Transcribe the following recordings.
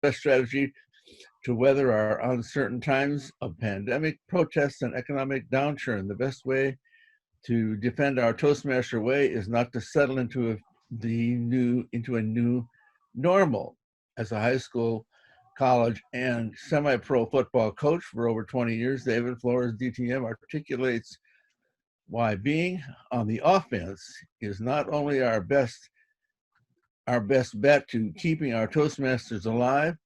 best strategy to weather our uncertain times of pandemic, protests, and economic downturn. The best way to defend our Toastmaster way is not to settle into a new normal. As a high school, college, and semi-pro football coach for over 20 years, David Flores, DTM, articulates why being on the offense is not only our best bet to keeping our Toastmasters alive,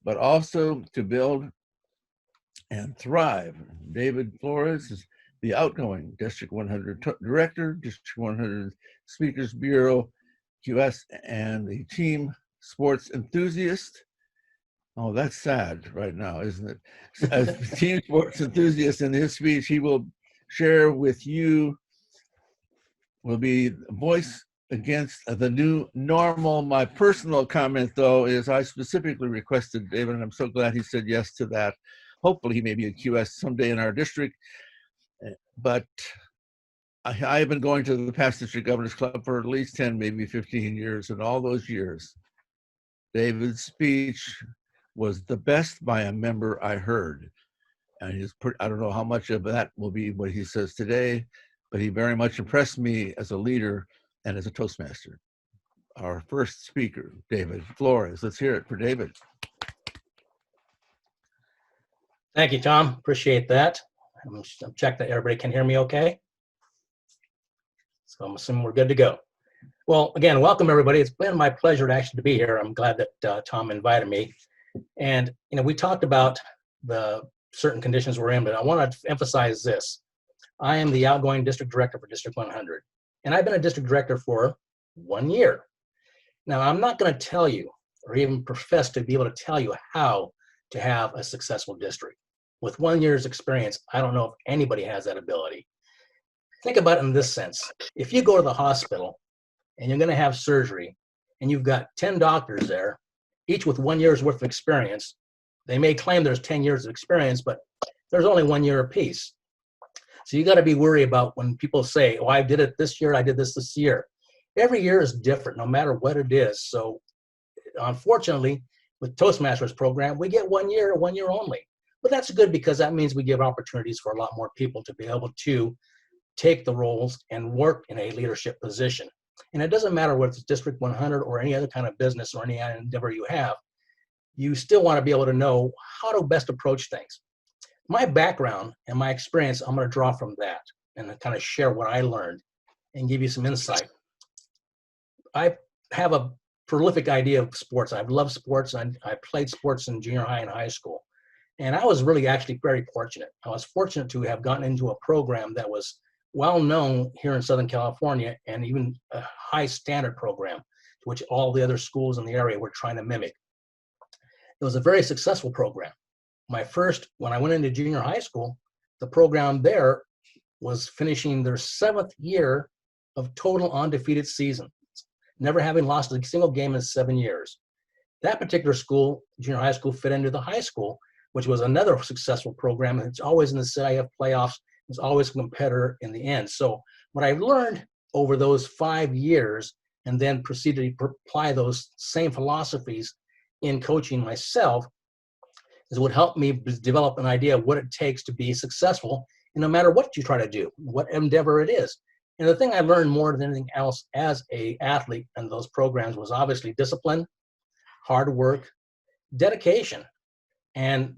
but also to build and thrive. David Flores is the outgoing District 100 Director, District 100 Speakers Bureau, QS, and the team sports enthusiast. Oh, that's sad right now, isn't it? As team sports enthusiast, in his speech, he will share with you, will be voice against the new normal. My personal comment, though, is I specifically requested David, and I'm so glad he said yes to that. Hopefully he may be a QS someday in our district. But I have been going to the past district governors club for at least 10, maybe 15 years. And all those years, David's speech was the best by a member I heard. And I don't know how much of that will be what he says today, but he very much impressed me as a leader and as a Toastmaster. Our first speaker, David Flores. Let's hear it for David. Thank you, Tom. Appreciate that. I'm check that everybody can hear me okay. So I'm assuming we're good to go. Well, again, welcome everybody. It's been my pleasure to be here. I'm glad that Tom invited me. And we talked about the certain conditions we're in, but I want to emphasize this. I am the outgoing district director for District 100, and I've been a district director for 1 year. Now, I'm not going to tell you or even profess to be able to tell you how to have a successful district. With 1 year's experience, I don't know if anybody has that ability. Think about it in this sense. If you go to the hospital and you're going to have surgery and you've got 10 doctors there, each with 1 year's worth of experience, they may claim there's 10 years of experience, but there's only 1 year apiece. So you got to be worried about when people say, oh, I did it this year, I did this year. Every year is different, no matter what it is. So unfortunately, with Toastmasters program, we get 1 year only. But that's good because that means we give opportunities for a lot more people to be able to take the roles and work in a leadership position. And it doesn't matter whether it's District 100 or any other kind of business or any endeavor you have, you still want to be able to know how to best approach things. My background and my experience, I'm going to draw from that and kind of share what I learned and give you some insight. I have a prolific idea of sports. I've loved sports. I played sports in junior high and high school. And I was really actually very fortunate. I was fortunate to have gotten into a program that was well known here in Southern California and even a high standard program, which all the other schools in the area were trying to mimic. It was a very successful program. When I went into junior high school, the program there was finishing their 7th year of total undefeated seasons, never having lost a single game in 7 years. That particular school, junior high school, fit into the high school, which was another successful program. It's always in the CIF playoffs. It's always a competitor in the end. So what I've learned over those 5 years and then proceeded to apply those same philosophies in coaching myself is what helped me develop an idea of what it takes to be successful, and no matter what you try to do, what endeavor it is. And the thing I learned more than anything else as an athlete in those programs was obviously discipline, hard work, dedication, and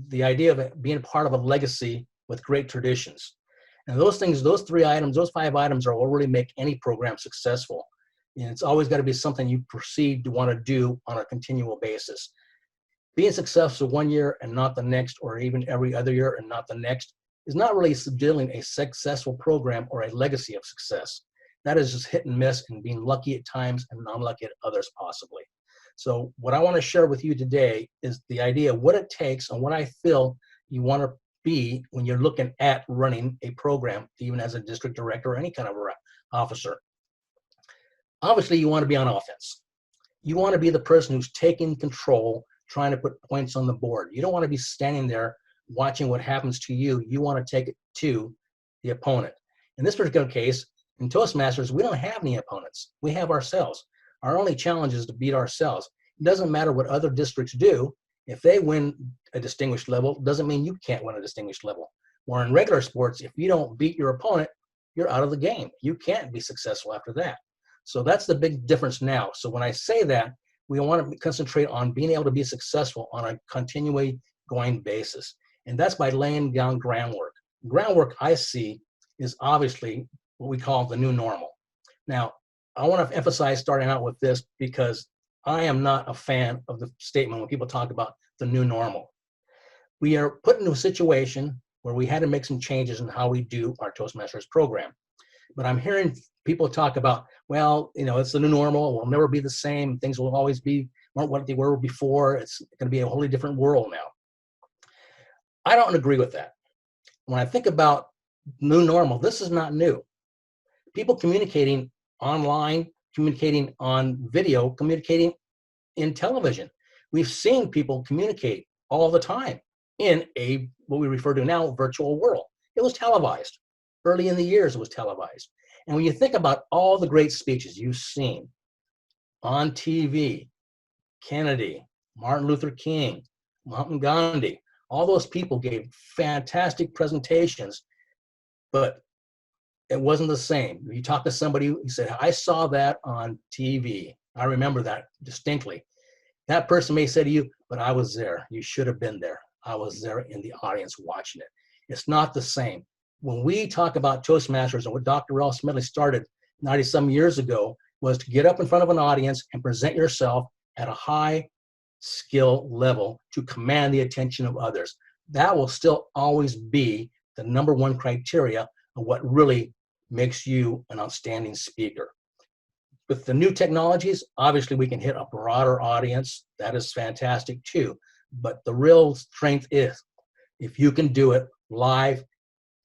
the idea of being part of a legacy with great traditions. And those things, those 3 items, those 5 items are what really make any program successful. And it's always got to be something you proceed to want to do on a continual basis. Being successful 1 year and not the next, or even every other year and not the next, is not really building a successful program or a legacy of success. That is just hit and miss and being lucky at times and non-lucky at others possibly. So what I want to share with you today is the idea of what it takes and what I feel you want to be when you're looking at running a program, even as a district director or any kind of officer. Obviously, you want to be on offense. You want to be the person who's taking control, trying to put points on the board. You don't want to be standing there watching what happens to you. You want to take it to the opponent. In this particular case, in Toastmasters, we don't have any opponents. We have ourselves. Our only challenge is to beat ourselves. It doesn't matter what other districts do. If they win a distinguished level, doesn't mean you can't win a distinguished level. Or in regular sports, if you don't beat your opponent, you're out of the game. You can't be successful after that. So that's the big difference now. So when I say that, we want to concentrate on being able to be successful on a continually going basis. And that's by laying down groundwork. Groundwork I see is obviously what we call the new normal. Now, I want to emphasize starting out with this because I am not a fan of the statement when people talk about the new normal. We are put into a situation where we had to make some changes in how we do our Toastmasters program. But I'm hearing people talk about, well, it's the new normal. We'll never be the same. Things will always be what they were before. It's going to be a wholly different world now. I don't agree with that. When I think about new normal, this is not new. People communicating online, communicating on video, communicating in television. We've seen people communicate all the time in what we refer to now, virtual world. It was televised. Early in the years, it was televised. And when you think about all the great speeches you've seen on TV, Kennedy, Martin Luther King, Mahatma Gandhi, all those people gave fantastic presentations, but it wasn't the same. You talk to somebody who said, I saw that on TV. I remember that distinctly. That person may say to you, but I was there. You should have been there. I was there in the audience watching it. It's not the same. When we talk about Toastmasters and what Dr. Ralph Smedley started 90-some years ago was to get up in front of an audience and present yourself at a high skill level to command the attention of others. That will still always be the number one criteria of what really makes you an outstanding speaker. With the new technologies, obviously we can hit a broader audience. That is fantastic too. But the real strength is if you can do it live.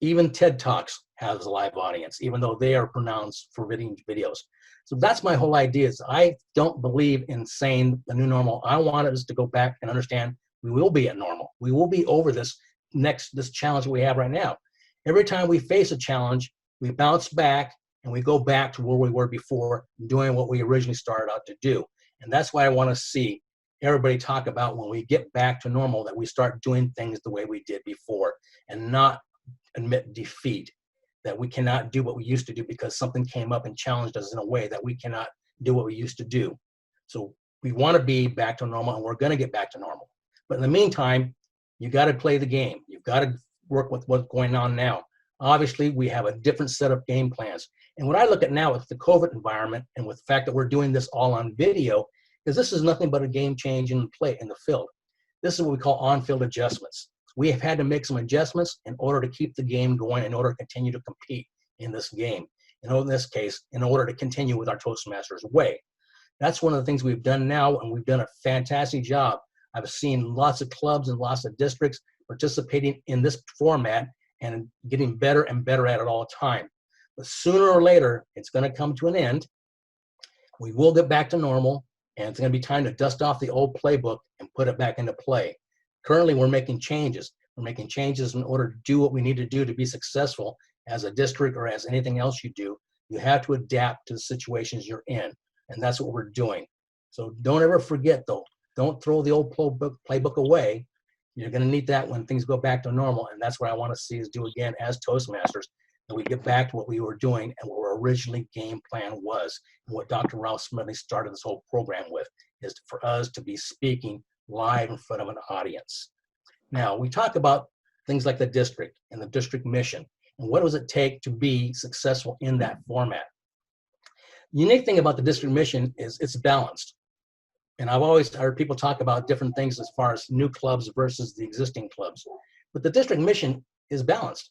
Even TED Talks has a live audience, even though they are pronounced for videos. So that's my whole idea is I don't believe in saying the new normal. I want us to go back and understand we will be at normal. We will be over this challenge that we have right now. Every time we face a challenge, we bounce back and we go back to where we were before, doing what we originally started out to do. And that's why I want to see everybody talk about when we get back to normal, that we start doing things the way we did before and not admit defeat, that we cannot do what we used to do because something came up and challenged us in a way that we cannot do what we used to do. So we want to be back to normal, and we're going to get back to normal. But in the meantime, you got to play the game. You've got to work with what's going on now. Obviously, we have a different set of game plans. And what I look at now with the COVID environment and with the fact that we're doing this all on video, is this is nothing but a game change in play in the field. This is what we call on-field adjustments. We have had to make some adjustments in order to keep the game going, in order to continue to compete in this game. And in this case, in order to continue with our Toastmasters way. That's one of the things we've done now, and we've done a fantastic job. I've seen lots of clubs and lots of districts participating in this format and getting better and better at it all the time. But sooner or later, it's going to come to an end. We will get back to normal, and it's going to be time to dust off the old playbook and put it back into play. Currently, we're making changes. We're making changes in order to do what we need to do to be successful as a district or as anything else you do. You have to adapt to the situations you're in, and that's what we're doing. So don't ever forget, though. Don't throw the old playbook away. You're going to need that when things go back to normal, and that's what I want to see us do again as Toastmasters, that we get back to what we were doing and what our originally game plan was, and what Dr. Ralph Smedley started this whole program with, is for us to be speaking live in front of an audience. Now, we talk about things like the district and the district mission, and what does it take to be successful in that format. The unique thing about the district mission is it's balanced. And I've always heard people talk about different things as far as new clubs versus the existing clubs. But the district mission is balanced.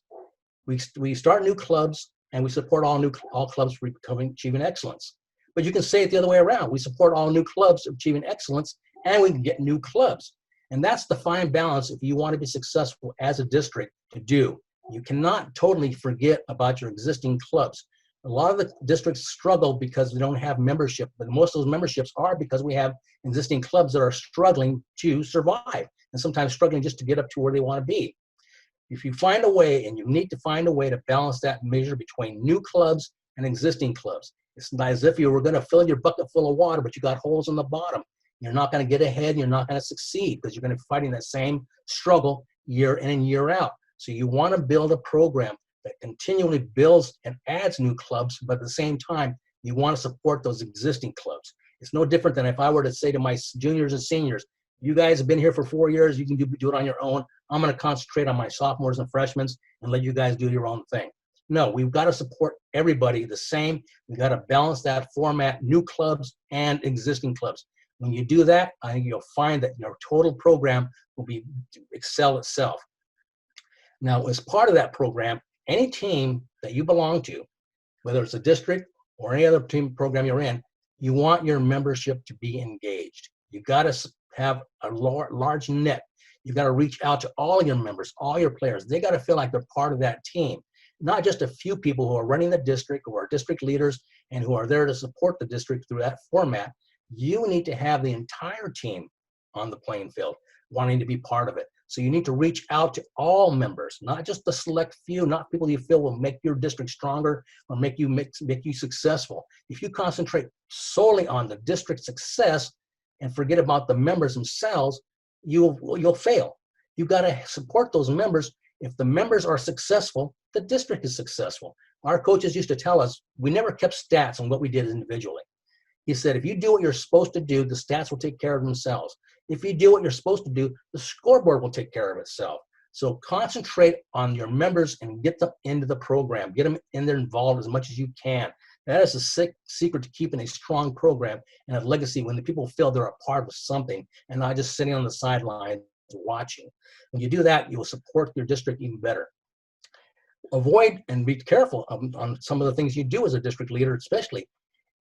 We start new clubs, and we support all clubs for achieving excellence. But you can say it the other way around. We support all new clubs achieving excellence, and we can get new clubs. And that's the fine balance if you want to be successful as a district to do. You cannot totally forget about your existing clubs. A lot of the districts struggle because they don't have membership, but most of those memberships are because we have existing clubs that are struggling to survive and sometimes struggling just to get up to where they want to be. If you find a way, and you need to find a way to balance that measure between new clubs and existing clubs. It's not as if you were going to fill your bucket full of water, but you got holes in the bottom. you're not going to get ahead. You're not going to succeed because you're going to be fighting that same struggle year in and year out. So you want to build a program that continually builds and adds new clubs, but at the same time, you want to support those existing clubs. It's no different than if I were to say to my juniors and seniors, you guys have been here for 4 years, you can do it on your own. I'm going to concentrate on my sophomores and freshmen and let you guys do your own thing. No, we've got to support everybody the same. We've got to balance that format, new clubs and existing clubs. When you do that, I think you'll find that your total program will excel itself. Now, as part of that program, any team that you belong to, whether it's a district or any other team program you're in, you want your membership to be engaged. You've got to have a large net. You've got to reach out to all your members, all your players. They got to feel like they're part of that team, not just a few people who are running the district or are district leaders and who are there to support the district through that format. You need to have the entire team on the playing field wanting to be part of it. So you need to reach out to all members, not just the select few, not people you feel will make your district stronger or make you successful. If you concentrate solely on the district success and forget about the members themselves, you'll fail. You've got to support those members. If the members are successful, the district is successful. Our coaches used to tell us we never kept stats on what we did individually. He said, if you do what you're supposed to do, the stats will take care of themselves. If you do what you're supposed to do, the scoreboard will take care of itself. So concentrate on your members and get them into the program. Get them in there involved as much as you can. That is the secret to keeping a strong program and a legacy when the people feel they're a part of something and not just sitting on the sidelines watching. When you do that, you'll support your district even better. Avoid and be careful on some of the things you do as a district leader, especially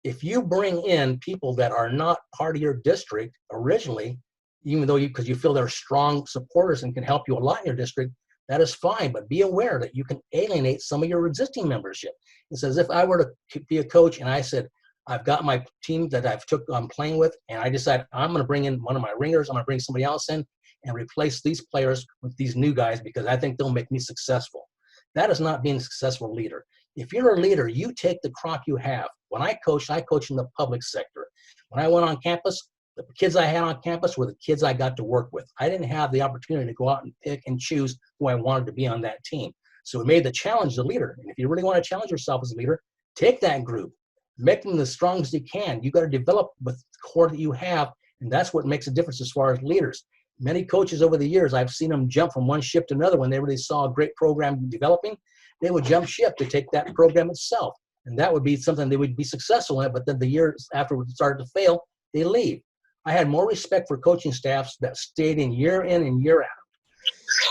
if you bring in people that are not part of your district originally, even though because you feel they're strong supporters and can help you a lot in your district, that is fine, but be aware that you can alienate some of your existing membership. It's as if I were to be a coach and I said, I've got my team that I'm playing with, and I decide I'm going to bring in one of my ringers, I'm going to bring somebody else in and replace these players with these new guys because I think they'll make me successful. That is not being a successful leader. If you're a leader, you take the crop you have. When I coach in the public sector. When I went on campus, the kids I had on campus were the kids I got to work with. I didn't have the opportunity to go out and pick and choose who I wanted to be on that team. So it made the challenge the leader. And if you really want to challenge yourself as a leader, take that group, make them the strongest you can. You got to develop with the core that you have, and that's what makes a difference as far as leaders. Many coaches over the years, I've seen them jump from one ship to another when they really saw a great program developing. They would jump ship to take that program itself. And that would be something they would be successful in, but then the years after it started to fail, they leave. I had more respect for coaching staffs that stayed in and year out.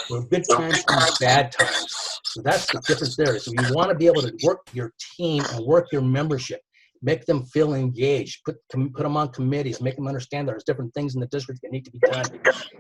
For good times and bad times. So that's the difference there. So you want to be able to work your team and work your membership. Make them feel engaged, put them on committees, make them understand there's different things in the district that need to be done.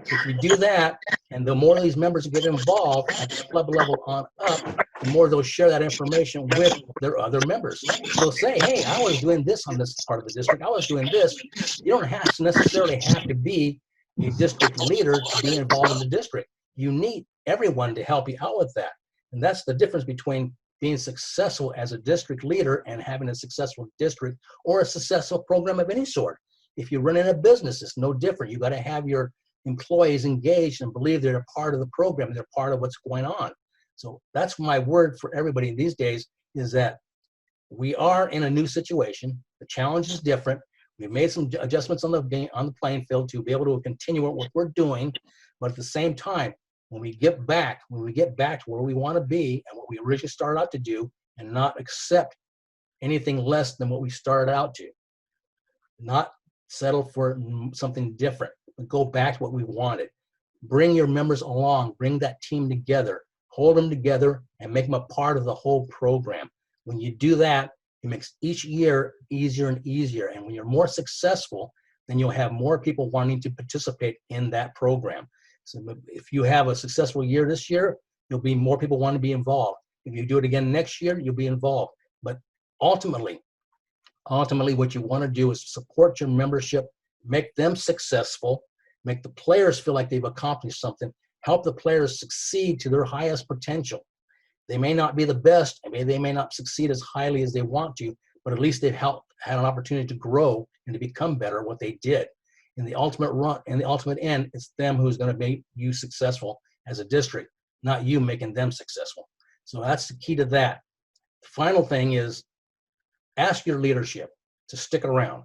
If you do that, and the more these members get involved at the club level on up, the more they'll share that information with their other members. They'll say, hey, I was doing this on this part of the district. I was doing this. You don't necessarily have to be a district leader to be involved in the district. You need everyone to help you out with that. And that's the difference between being successful as a district leader and having a successful district or a successful program of any sort. If you're running a business, it's no different. You got to have your employees engaged and believe they're a part of the program, they're part of what's going on. So that's my word for everybody these days, is that we are in a new situation. The challenge is different. We've made some adjustments on the playing field to be able to continue what we're doing, but at the same time, when we get back to where we want to be and what we originally started out to do, and not accept anything less than what we started out to, not settle for something different, but go back to what we wanted. Bring your members along, bring that team together, hold them together, and make them a part of the whole program. When you do that, it makes each year easier and easier. And when you're more successful, then you'll have more people wanting to participate in that program. So if you have a successful year this year, you'll be more people want to be involved. If you do it again next year, you'll be involved. But ultimately, what you want to do is support your membership, make them successful, make the players feel like they've accomplished something, help the players succeed to their highest potential. They may not be the best, and they may not succeed as highly as they want to, but at least they've had an opportunity to grow and to become better at what they did. in the ultimate run, in the ultimate end, it's them who's going to make you successful as a district, not you making them successful. So that's the key to that. The final thing is ask your leadership to stick around.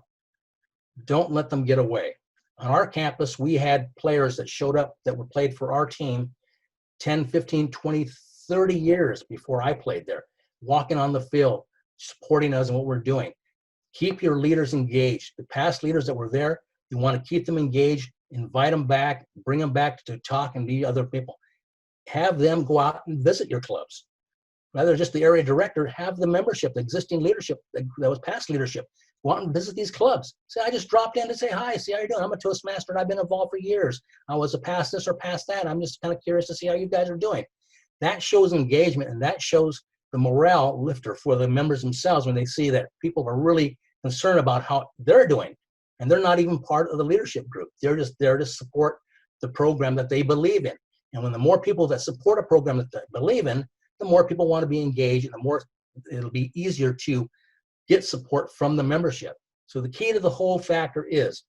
Don't let them get away. On our campus, we had players that showed up that were played for our team 10, 15, 20, 30 years before I played there, walking on the field, supporting us in what we're doing. Keep your leaders engaged. The past leaders that were there, you want to keep them engaged, invite them back, bring them back to talk and be other people. Have them go out and visit your clubs. Rather than just the area director, have the membership, the existing leadership that was past leadership, go out and visit these clubs. Say, I just dropped in to say hi, see how you're doing. I'm a Toastmaster and I've been involved for years. I was a past this or past that. I'm just kind of curious to see how you guys are doing. That shows engagement, and that shows the morale lifter for the members themselves when they see that people are really concerned about how they're doing. And they're not even part of the leadership group. They're just there to support the program that they believe in. And when the more people that support a program that they believe in, the more people want to be engaged, and the more it'll be easier to get support from the membership. So the key to the whole factor is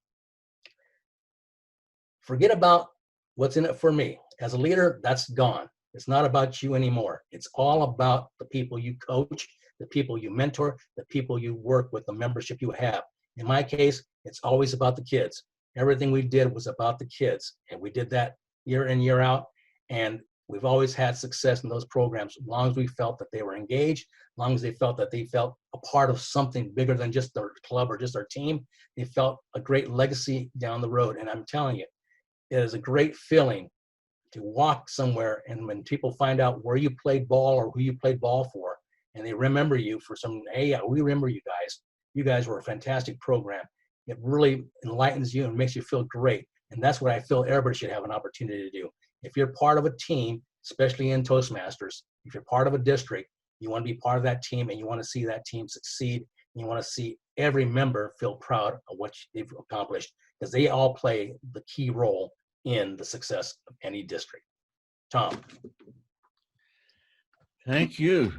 forget about what's in it for me. As a leader, that's gone. It's not about you anymore. It's all about the people you coach, the people you mentor, the people you work with, the membership you have. In my case, it's always about the kids. Everything we did was about the kids, and we did that year in, year out, and we've always had success in those programs as long as we felt that they were engaged, as long as they felt a part of something bigger than just their club or just their team. They felt a great legacy down the road. And I'm telling you, it is a great feeling to walk somewhere, and when people find out where you played ball or who you played ball for, and they remember you for some, hey, we remember you guys. You guys were a fantastic program. It really enlightens you and makes you feel great. And that's what I feel everybody should have an opportunity to do. If you're part of a team, especially in Toastmasters, if you're part of a district, you want to be part of that team, and you want to see that team succeed. And you want to see every member feel proud of what they've accomplished, because they all play the key role in the success of any district. Tom. Thank you.